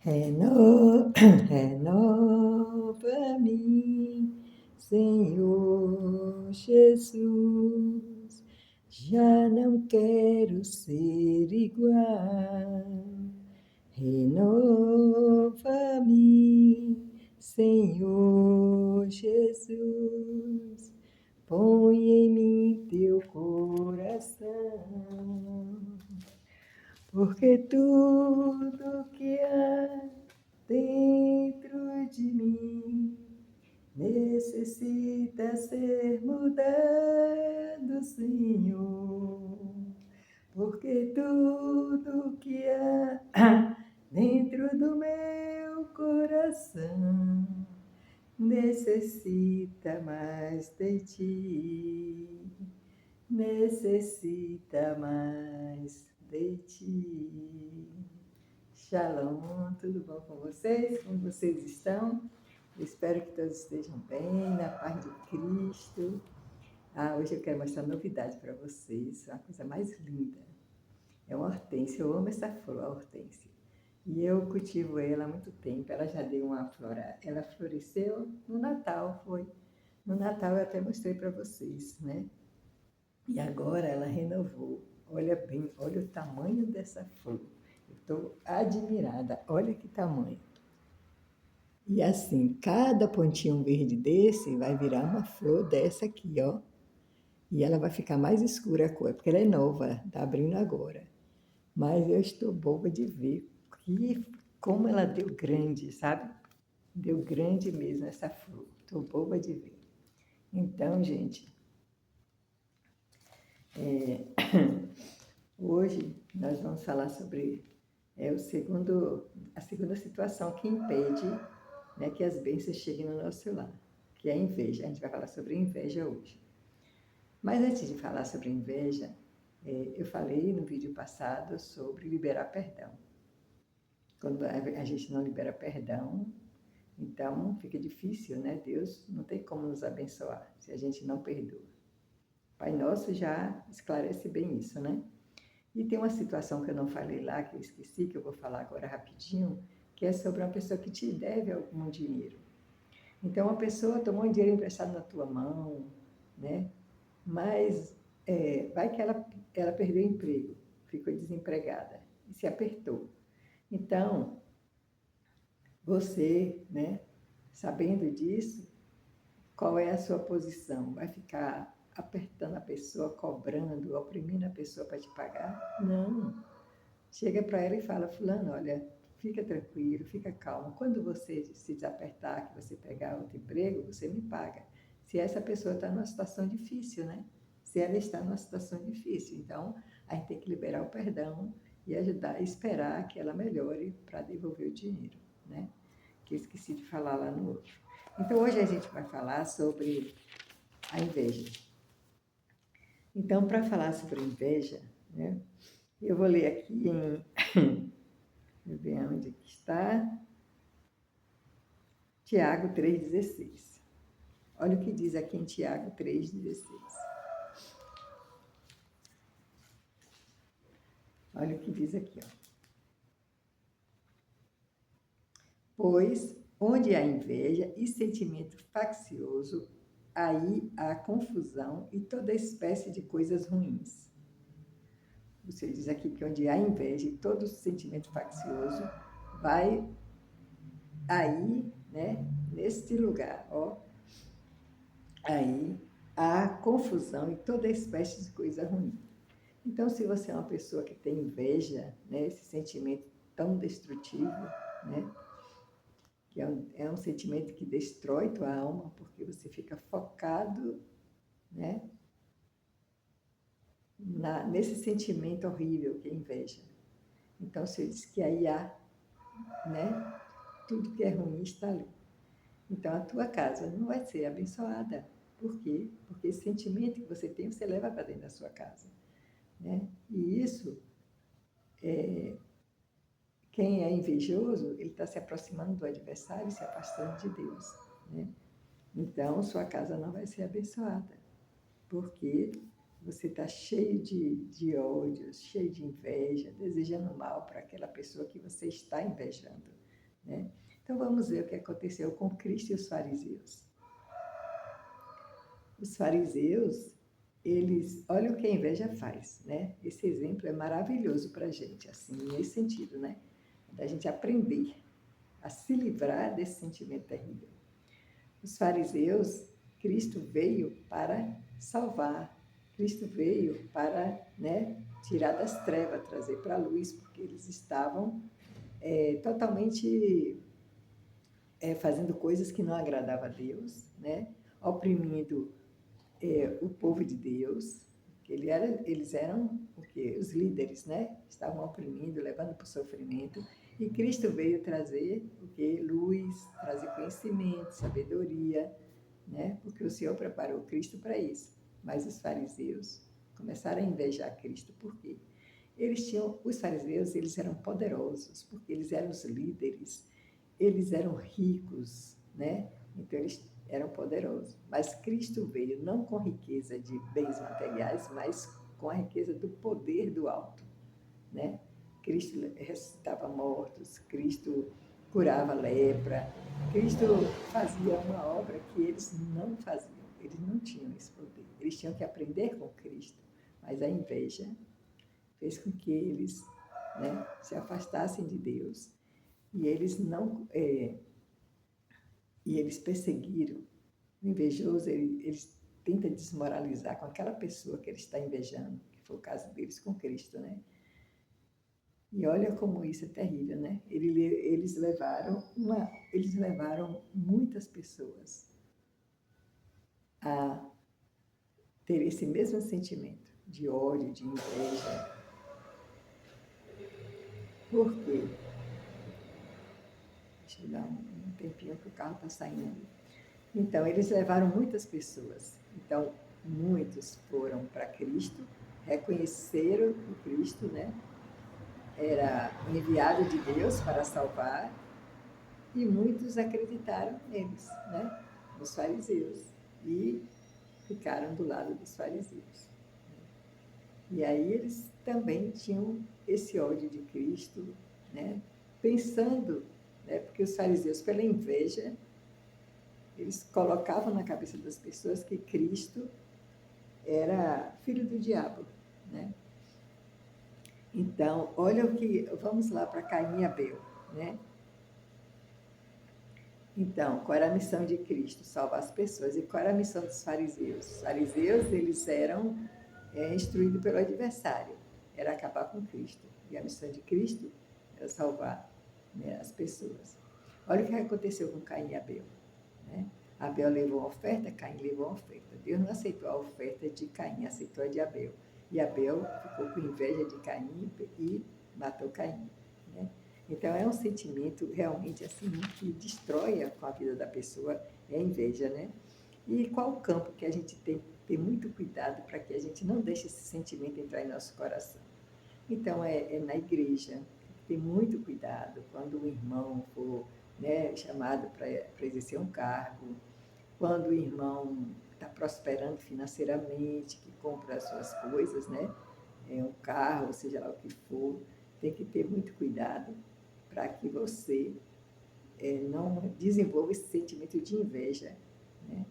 Renova-me, Senhor Jesus, já não quero ser igual. Renova-me, Senhor Jesus, põe em mim teu coração, porque tudo que há dentro de mim necessita ser mudado, Senhor. Porque tudo que há dentro do meu coração necessita mais de ti, necessita mais de ti. Shalom, tudo bom com vocês? Como vocês estão? Eu espero que todos estejam bem, na paz de Cristo. Hoje eu quero mostrar novidade para vocês, uma coisa mais linda. É uma hortênsia, eu amo essa flor, a hortênsia. E eu cultivo ela há muito tempo, ela já deu uma flora, ela floresceu no Natal, foi. No Natal eu até mostrei para vocês, né? E agora ela renovou. Olha bem, olha o tamanho dessa flor. Eu estou admirada, olha que tamanho. E assim, cada pontinho verde desse vai virar uma flor dessa aqui, ó. E ela vai ficar mais escura a cor, porque ela é nova, tá abrindo agora. Mas eu estou boba de ver como ela deu grande, sabe? Deu grande mesmo essa flor. Estou boba de ver. Então, gente, hoje nós vamos falar sobre a segunda situação que impede, né, que as bênçãos cheguem no nosso lar, que é a inveja. A gente vai falar sobre inveja hoje. Mas antes de falar sobre inveja, eu falei no vídeo passado sobre liberar perdão. Quando a gente não libera perdão, então fica difícil, né? Deus não tem como nos abençoar se a gente não perdoa. Pai Nosso já esclarece bem isso, né? E tem uma situação que eu não falei lá, que eu esqueci, que eu vou falar agora rapidinho, que é sobre uma pessoa que te deve algum dinheiro. Então, uma pessoa tomou um dinheiro emprestado na tua mão, né? Mas vai que ela perdeu o emprego, ficou desempregada e se apertou. Então, você, né, sabendo disso, qual é a sua posição? Vai ficar apertando a pessoa, cobrando, oprimindo a pessoa para te pagar? Não. Chega para ela e fala, fulano, olha, fica tranquilo, fica calmo. Quando você se desapertar, que você pegar outro emprego, você me paga. Se essa pessoa está numa situação difícil, né? Se ela está numa situação difícil. Então, a gente tem que liberar o perdão e ajudar, esperar que ela melhore para devolver o dinheiro, né? Que eu esqueci de falar lá no outro. Então, hoje a gente vai falar sobre a inveja. Então, para falar sobre inveja, né? Eu vou ler aqui em... Deixa eu ver onde que está. Tiago 3,16. Olha o que diz aqui em Tiago 3,16. Olha o que diz aqui, ó. Pois, onde há inveja e sentimento faccioso, aí há confusão e toda espécie de coisas ruins. Você diz aqui que onde há inveja e todo sentimento faccioso, vai aí, né, neste lugar, ó, aí há confusão e toda espécie de coisa ruim. Então, se você é uma pessoa que tem inveja, né, esse sentimento tão destrutivo, né, que é um sentimento que destrói tua alma, porque você fica focado, né, nesse sentimento horrível que é inveja. Então, você diz que aí há, né, tudo que é ruim está ali. Então, a tua casa não vai ser abençoada. Por quê? Porque esse sentimento que você tem, você leva para dentro da sua casa, né? E isso, quem é invejoso, ele está se aproximando do adversário e se afastando de Deus, né? Então, sua casa não vai ser abençoada, porque você está cheio de ódio, cheio de inveja, desejando mal para aquela pessoa que você está invejando. né? Então vamos ver o que aconteceu com Cristo e os fariseus. Os fariseus, eles, olha o que a inveja faz, né? Esse exemplo é maravilhoso para a gente, assim, nesse sentido, né? Da gente aprender a se livrar desse sentimento terrível. Os fariseus, Cristo veio para salvar, Cristo veio para, né, tirar das trevas, trazer para a luz, porque eles estavam totalmente fazendo coisas que não agradavam a Deus, né? Oprimindo o povo de Deus, que eles eram o quê? Os líderes, né? Estavam oprimindo, levando para o sofrimento. E Cristo veio trazer o quê? Luz, trazer conhecimento, sabedoria, né? Porque o Senhor preparou Cristo para isso. Mas os fariseus começaram a invejar Cristo. Por quê? Os fariseus, eles eram poderosos, porque eles eram os líderes, eles eram ricos, né? Então eles eram poderosos. Mas Cristo veio não com riqueza de bens materiais, mas com a riqueza do poder do alto, né? Cristo ressuscitava mortos, Cristo curava lepra, Cristo fazia uma obra que eles não faziam, eles não tinham esse poder. Eles tinham que aprender com Cristo, mas a inveja fez com que eles, né, se afastassem de Deus e eles não e eles perseguiram. O invejoso, eles tenta desmoralizar com aquela pessoa que ele está invejando, que foi o caso deles com Cristo, né? E olha como isso é terrível, né? Eles levaram muitas pessoas a ter esse mesmo sentimento de ódio, de inveja. Por quê? Deixa eu dar um tempinho que o carro está saindo ali. Então, eles levaram muitas pessoas. Então, muitos foram para Cristo, reconheceram o Cristo, né? Era enviado de Deus para salvar, e muitos acreditaram neles, né? Nos fariseus, e ficaram do lado dos fariseus. E aí eles também tinham esse ódio de Cristo, né? Pensando, né? Porque os fariseus, pela inveja, eles colocavam na cabeça das pessoas que Cristo era filho do diabo, né? Então, olha o que... Vamos lá para Caim e Abel, né? Então, qual era a missão de Cristo? Salvar as pessoas. E qual era a missão dos fariseus? Os fariseus, eles eram instruídos pelo adversário. Era acabar com Cristo. E a missão de Cristo era salvar, né, as pessoas. Olha o que aconteceu com Caim e Abel, né? Abel levou a oferta, Caim levou a oferta. Deus não aceitou a oferta de Caim, aceitou a de Abel. E Abel ficou com inveja de Caim e matou Caim, né? Então, é um sentimento realmente assim que destrói com a vida da pessoa, é a inveja, né? E qual o campo que a gente tem que ter muito cuidado para que a gente não deixe esse sentimento entrar em nosso coração? Então, é na igreja, tem muito cuidado quando o irmão for, né, chamado para exercer um cargo, quando o irmão está prosperando financeiramente, que compra as suas coisas, né? Um carro, seja lá o que for, tem que ter muito cuidado para que você não desenvolva esse sentimento de inveja, né?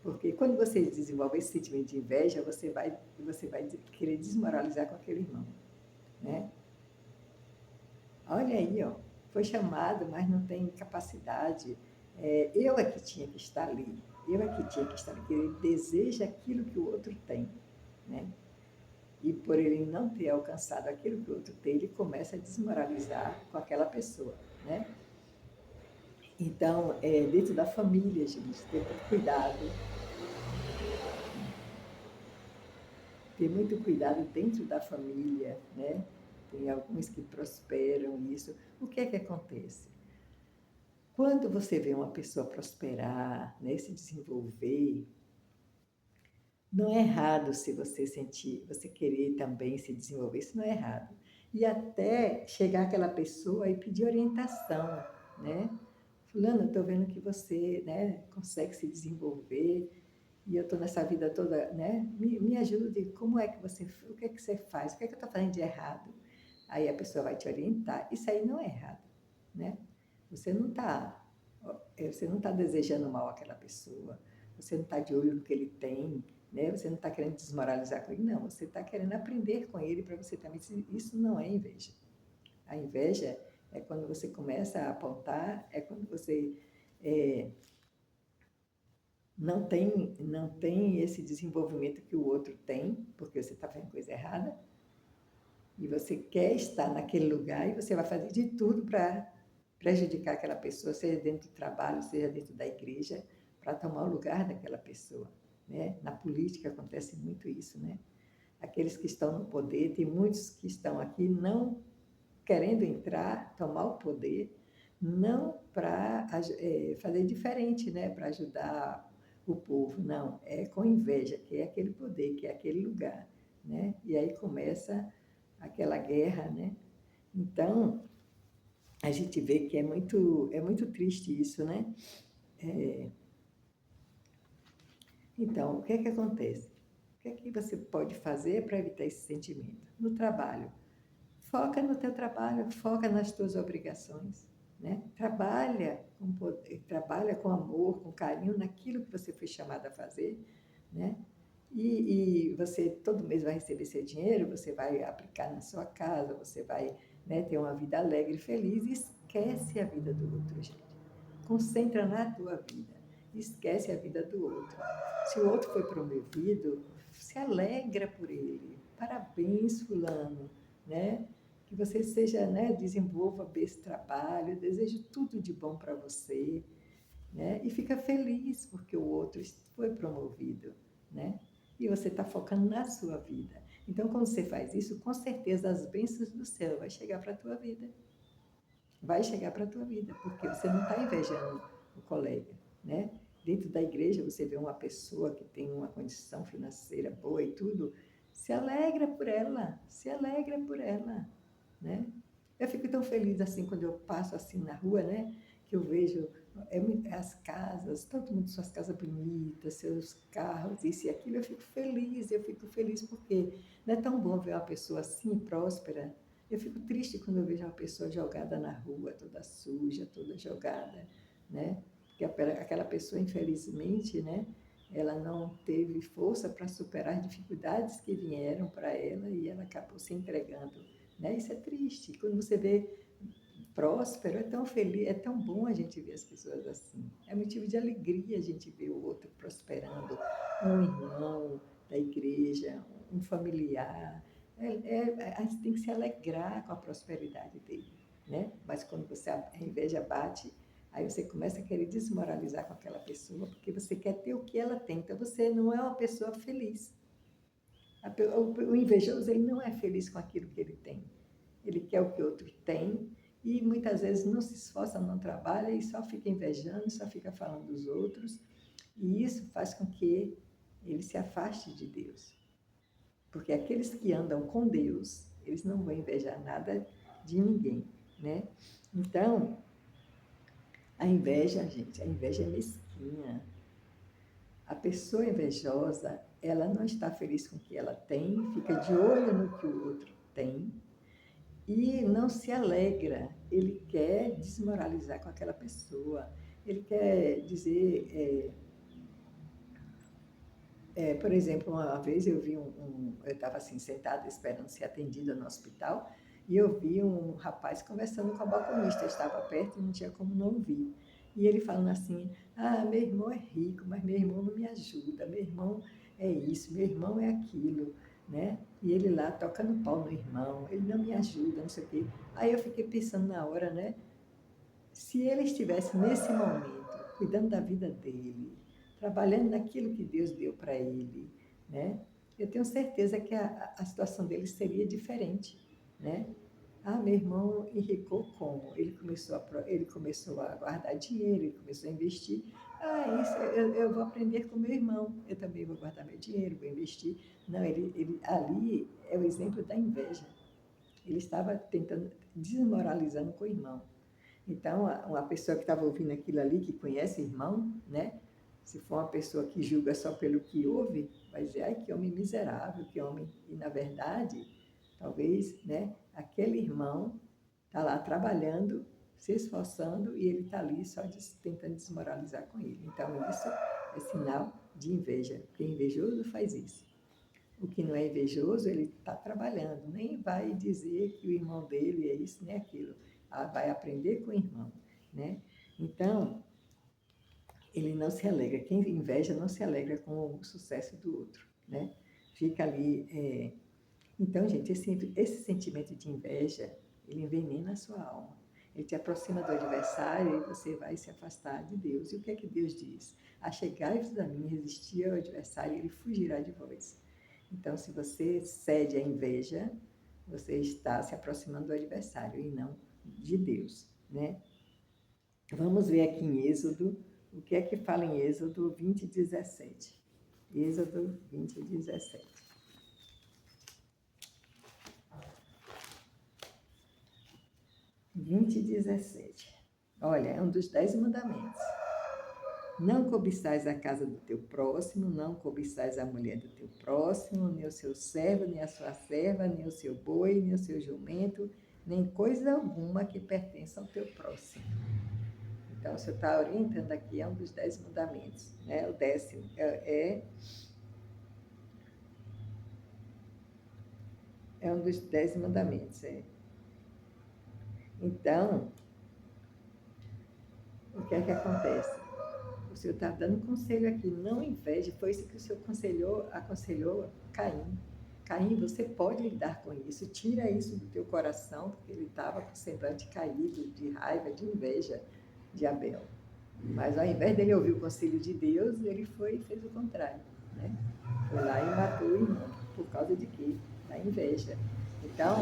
Porque quando você desenvolve esse sentimento de inveja, você vai querer desmoralizar com aquele irmão, né? Olha aí, ó, foi chamado, mas não tem capacidade. Eu é que tinha que estar ali, eu é que tinha que estar ali, porque ele deseja aquilo que o outro tem, né? E por ele não ter alcançado aquilo que o outro tem, ele começa a desmoralizar com aquela pessoa, né? Então, dentro da família, gente, ter muito cuidado dentro da família, né? Tem alguns que prosperam isso. O que é que acontece? Quando você vê uma pessoa prosperar, né, se desenvolver, não é errado se você sentir, você querer também se desenvolver, isso não é errado. E até chegar aquela pessoa e pedir orientação, né? Fulano, eu estou vendo que você, né, consegue se desenvolver e eu estou nessa vida toda, né? Me ajude, como é que você, o que é que você faz? O que é que eu estou fazendo de errado? Aí a pessoa vai te orientar. Isso aí não é errado, né? você não está desejando mal àquela pessoa, você não está de olho no que ele tem, né? Você não está querendo desmoralizar com ele, não, você está querendo aprender com ele para você também. Isso não é inveja. A inveja é quando você começa a apontar, é quando você é, não tem esse desenvolvimento que o outro tem, porque você está fazendo coisa errada, e você quer estar naquele lugar e você vai fazer de tudo para prejudicar aquela pessoa, seja dentro do trabalho, seja dentro da igreja, para tomar o lugar daquela pessoa, né? Na política acontece muito isso, né? Aqueles que estão no poder, tem muitos que estão aqui não querendo entrar, tomar o poder, não para fazer diferente, né? Para ajudar o povo, não, é com inveja, que é aquele poder, que é aquele lugar, né? E aí começa aquela guerra, né? Então, a gente vê que é muito triste isso, né? É, então, o que é que acontece? O que é que você pode fazer para evitar esse sentimento? No trabalho. Foca no teu trabalho, foca nas tuas obrigações, né? Trabalha com amor, com carinho naquilo que você foi chamado a fazer, né? E você todo mês vai receber seu dinheiro, você vai aplicar na sua casa, você vai, né, ter uma vida alegre e feliz, e esquece a vida do outro, gente. Concentra na tua vida, esquece a vida do outro. Se o outro foi promovido, se alegra por ele. Parabéns, fulano, né? Que você seja, né, desenvolva bem esse trabalho, eu desejo tudo de bom para você, né? E fica feliz porque o outro foi promovido, né? E você está focando na sua vida. Então, quando você faz isso, com certeza as bênçãos do céu vai chegar para a tua vida. Vai chegar para a tua vida, porque você não está invejando o colega, né? Dentro da igreja, você vê uma pessoa que tem uma condição financeira boa e tudo, se alegra por ela, né? Eu fico tão feliz assim quando eu passo assim na rua, né? Que eu vejo as casas, todo mundo suas casas bonitas, seus carros, isso e aquilo. Eu fico feliz porque não é tão bom ver uma pessoa assim, próspera. Eu fico triste quando eu vejo uma pessoa jogada na rua, toda suja, toda jogada, né? Porque aquela pessoa, infelizmente, né? Ela não teve força para superar as dificuldades que vieram para ela e ela acabou se entregando, né? Isso é triste. Quando você vê próspero, é tão feliz, é tão bom a gente ver as pessoas assim. É motivo de alegria a gente ver o outro prosperando, um irmão da igreja, um familiar. A gente tem que se alegrar com a prosperidade dele, né? Mas quando a inveja bate, aí você começa a querer desmoralizar com aquela pessoa, porque você quer ter o que ela tem. Então você não é uma pessoa feliz. O invejoso, ele não é feliz com aquilo que ele tem. Ele quer o que o outro tem e muitas vezes não se esforça, não trabalha e só fica invejando, só fica falando dos outros. E isso faz com que ele se afaste de Deus. Porque aqueles que andam com Deus, eles não vão invejar nada de ninguém, né? Então, a inveja, gente, a inveja é mesquinha. A pessoa invejosa, ela não está feliz com o que ela tem, fica de olho no que o outro tem e não se alegra. Ele quer desmoralizar com aquela pessoa. Ele quer dizer, por exemplo, uma vez eu estava assim sentada esperando ser atendida no hospital e eu vi um rapaz conversando com a balconista. Eu estava perto e não tinha como não ouvir. E ele falando assim: ah, meu irmão é rico, mas meu irmão não me ajuda, meu irmão é isso, meu irmão é aquilo, né? E ele lá tocando pau no irmão, ele não me ajuda, não sei o quê. Aí eu fiquei pensando na hora, né? Se ele estivesse nesse momento, cuidando da vida dele, trabalhando naquilo que Deus deu para ele, né? Eu tenho certeza que a situação dele seria diferente, né? Ah, meu irmão enricou como? Ele começou a guardar dinheiro, ele começou a investir. Ah, isso, eu vou aprender com meu irmão. Eu também vou guardar meu dinheiro, vou investir. Não, ali é o exemplo da inveja. Ele estava tentando, desmoralizando com o irmão. Então, uma pessoa que estava ouvindo aquilo ali, que conhece o irmão, né? Se for uma pessoa que julga só pelo que ouve, vai dizer, ai, que homem miserável, que homem... E, na verdade, talvez, né, aquele irmão está lá trabalhando se esforçando e ele está ali só tentando desmoralizar com ele. Então, isso é sinal de inveja, porque invejoso faz isso. O que não é invejoso, ele está trabalhando, nem vai dizer que o irmão dele é isso nem aquilo. Vai aprender com o irmão, né? Então, ele não se alegra. Quem inveja não se alegra com o sucesso do outro, né? Fica ali. Então, gente, esse sentimento de inveja, ele envenena a sua alma. Ele te aproxima do adversário e você vai se afastar de Deus. E o que é que Deus diz? Achegai-vos a mim, resistir ao adversário e ele fugirá de vós. Então, se você cede à inveja, você está se aproximando do adversário e não de Deus, né? Vamos ver aqui em Êxodo, o que é que fala em Êxodo 20:17. Êxodo 20:17. 20:17. Olha, é um dos 10 mandamentos. Não cobiçais a casa do teu próximo, não cobiçais a mulher do teu próximo, nem o seu servo, nem a sua serva, nem o seu boi, nem o seu jumento, nem coisa alguma que pertença ao teu próximo. Então, o Senhor está orientando aqui, é um dos 10 mandamentos, né? O 10º é um dos 10 mandamentos, Então, o que é que acontece? O Senhor está dando conselho aqui, não inveje, foi isso que o Senhor aconselhou Caim. Caim, você pode lidar com isso, tira isso do teu coração, porque ele estava com o semblante caído, de raiva, de inveja de Abel. Mas ao invés dele ouvir o conselho de Deus, ele foi e fez o contrário, né? Foi lá e matou o irmão, por causa de quê? Da inveja. Então,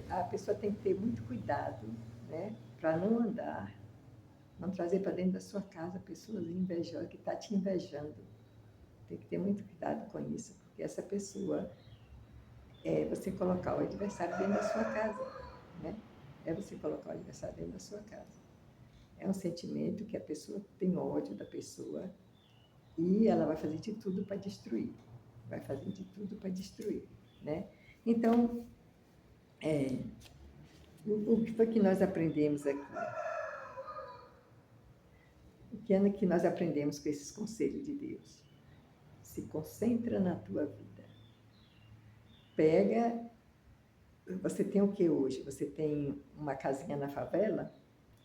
a pessoa tem que ter muito cuidado, né? Para não trazer para dentro da sua casa pessoas invejosas, que estão te invejando. Tem que ter muito cuidado com isso, porque essa pessoa você colocar o adversário dentro da sua casa, né? É você colocar o adversário dentro da sua casa. É um sentimento que a pessoa tem ódio da pessoa e ela vai fazer de tudo para destruir. Vai fazer de tudo para destruir, né? Então, o que foi que nós aprendemos aqui? O que é que nós aprendemos com esses conselhos de Deus? Se concentra na tua vida. Você tem o que hoje? Você tem uma casinha na favela?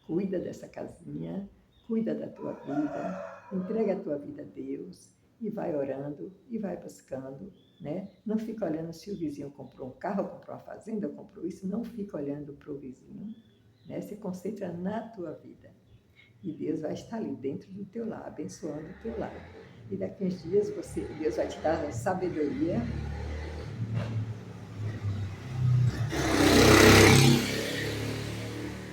Cuida dessa casinha, cuida da tua vida, entrega a tua vida a Deus e vai orando e vai buscando, né? Não fica olhando se o vizinho comprou um carro, comprou uma fazenda, comprou isso, não fica olhando para o vizinho, né? Se concentra na tua vida. E Deus vai estar ali dentro do teu lar, abençoando o teu lar. E daqui uns dias Deus vai te dar sabedoria.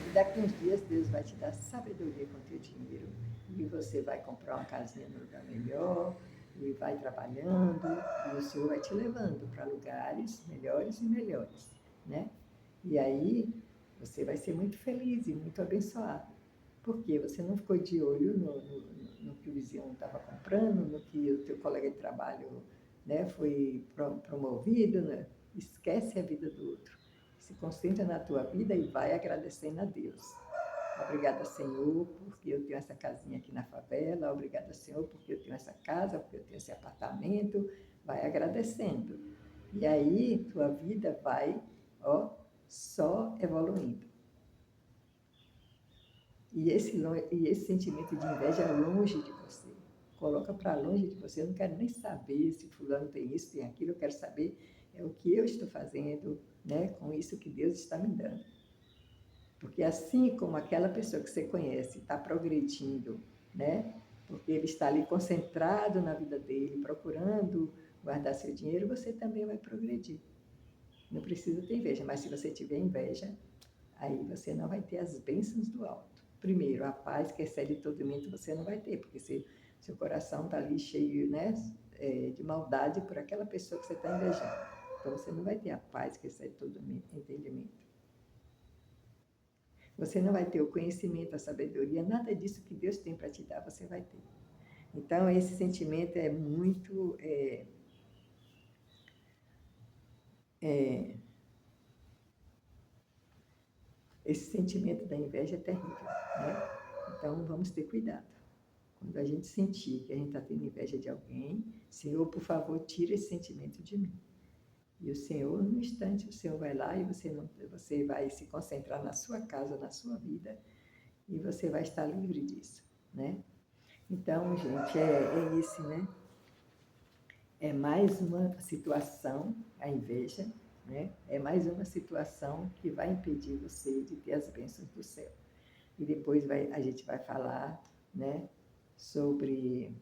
E daqui uns dias Deus vai te dar sabedoria com o teu dinheiro. E você vai comprar uma casinha no lugar melhor, e vai trabalhando, e o Senhor vai te levando para lugares melhores e melhores, né? E aí você vai ser muito feliz e muito abençoado. Porque você não ficou de olho no que o vizinho estava comprando, no que o teu colega de trabalho, né, foi promovido, né? Esquece a vida do outro. Se concentra na tua vida e vai agradecendo a Deus. Obrigada, Senhor, porque eu tenho essa casinha aqui na favela. Obrigada, Senhor, porque eu tenho essa casa, porque eu tenho esse apartamento. Vai agradecendo. E aí, tua vida vai, só evoluindo. E esse sentimento de inveja é longe de você. Coloca para longe de você. Eu não quero nem saber se fulano tem isso, tem aquilo. Eu quero saber o que eu estou fazendo, né, com isso que Deus está me dando. Porque assim como aquela pessoa que você conhece está progredindo, né, porque ele está ali concentrado na vida dele, procurando guardar seu dinheiro, você também vai progredir. Não precisa ter inveja, mas se você tiver inveja, aí você não vai ter as bênçãos do alto. Primeiro, a paz que excede todo mundo você não vai ter, porque seu coração está ali cheio, né, de maldade por aquela pessoa que você está invejando. Então, você não vai ter a paz que excede todo entendimento. Você não vai ter o conhecimento, a sabedoria, nada disso que Deus tem para te dar, você vai ter. Então, esse sentimento é muito... esse sentimento da inveja é terrível, né? Então, vamos ter cuidado. Quando a gente sentir que a gente está tendo inveja de alguém, Senhor, por favor, tira esse sentimento de mim. E o Senhor, no instante, o Senhor vai lá e você vai se concentrar na sua casa, na sua vida, e você vai estar livre disso, né? Então, gente, é isso, né? É mais uma situação, a inveja, né? É mais uma situação que vai impedir você de ter as bênçãos do céu. E depois a gente vai falar, né, sobre,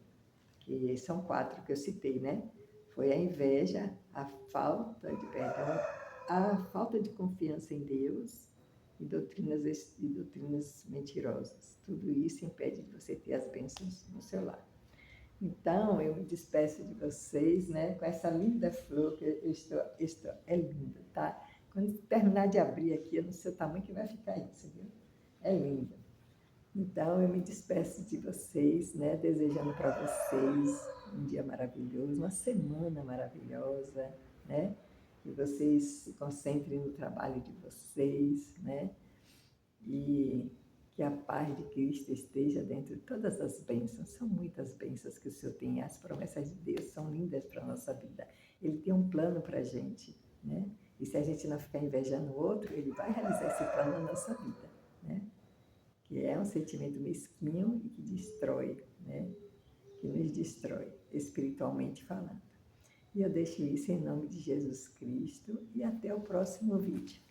que são 4 que eu citei, né? Foi a inveja, a falta de perdão, a falta de confiança em Deus e doutrinas mentirosas. Tudo isso impede de você ter as bênçãos no seu lar. Então, eu me despeço de vocês, né, com essa linda flor que é linda, tá? Quando terminar de abrir aqui, eu não sei o tamanho que vai ficar isso, viu? É linda. Então, eu me despeço de vocês, né, desejando para vocês um dia maravilhoso, uma semana maravilhosa, né? Que vocês se concentrem no trabalho de vocês, né? E que a paz de Cristo esteja dentro de todas as bênçãos. São muitas bênçãos que o Senhor tem. As promessas de Deus são lindas para a nossa vida. Ele tem um plano para a gente, né? E se a gente não ficar invejando o outro, ele vai realizar esse plano na nossa vida, né? Que é um sentimento mesquinho e que destrói, né? Que nos destrói, espiritualmente falando. E eu deixo isso em nome de Jesus Cristo e até o próximo vídeo.